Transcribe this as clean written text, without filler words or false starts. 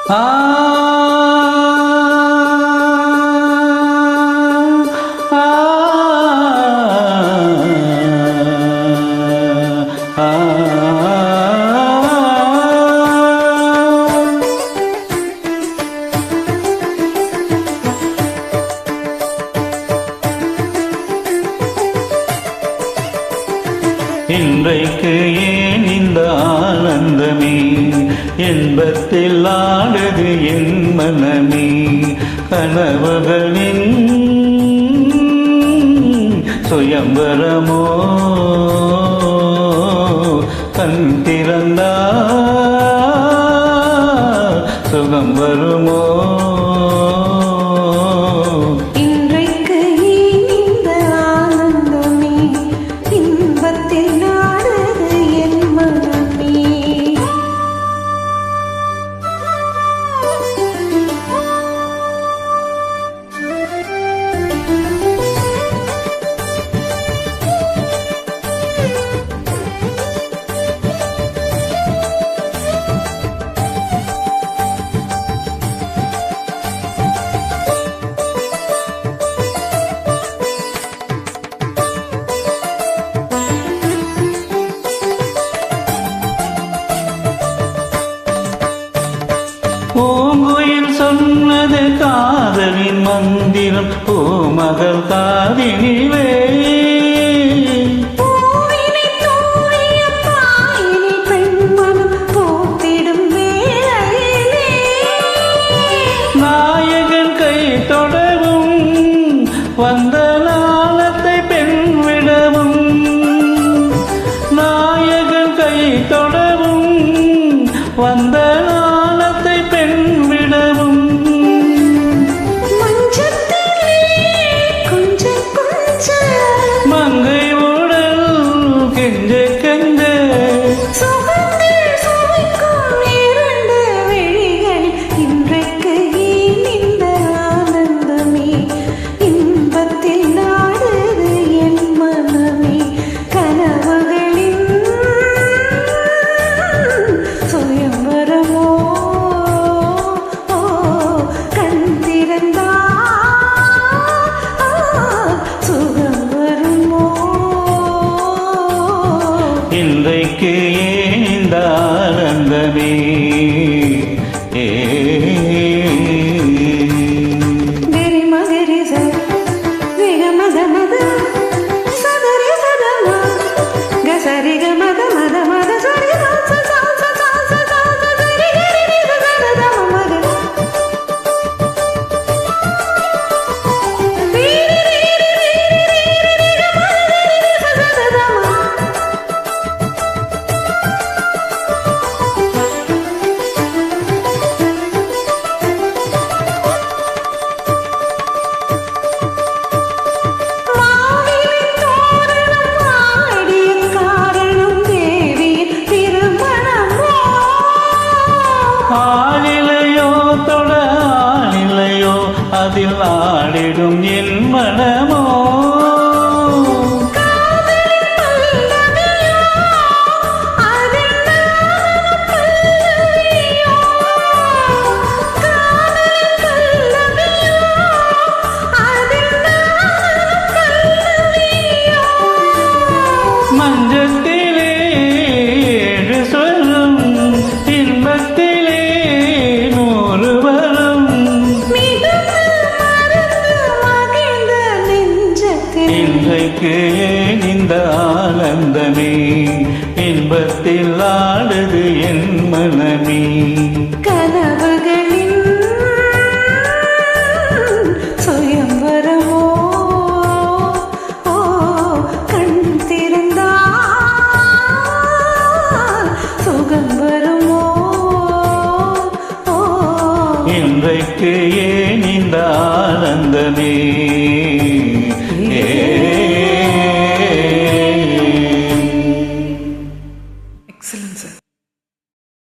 ஆ இன்றைக்கு ஏன் இந்த ஆனந்தமே என்பத்தில் ஆடுது என் மனமே கனவுகளின் சுயம்பரமோ கண் திறந்தா சுகம் வருமோ பூங்குயில் சொன்னது காதலின் மந்திரம் பூமகள் காதினிலே நாயகன் கை தொடவும் வந்த நாளத்தை பெண் விடவும் நாயகன் கை தொடவும் வந்த இன்றைக்கு ஏன் இந்த ஆனந்தமே ஆளிலையோ தொட ஆளிலையோ அதில் ஆடிடும் என் மனமோ மஞ்சத்திலே ஏழு சொல்லும் இன்பத்திலே நூறு வரும் இன்றைக்கு ஏன் இந்த ஆனந்தமே இன்பத்தில் ஆடுது என் மனமே கனவுகளின் சுயம்பரமோ கண் திறந்தா சுகம் வருமோ இன்றைக்கு ஏன் இந்த ஆனந்தமே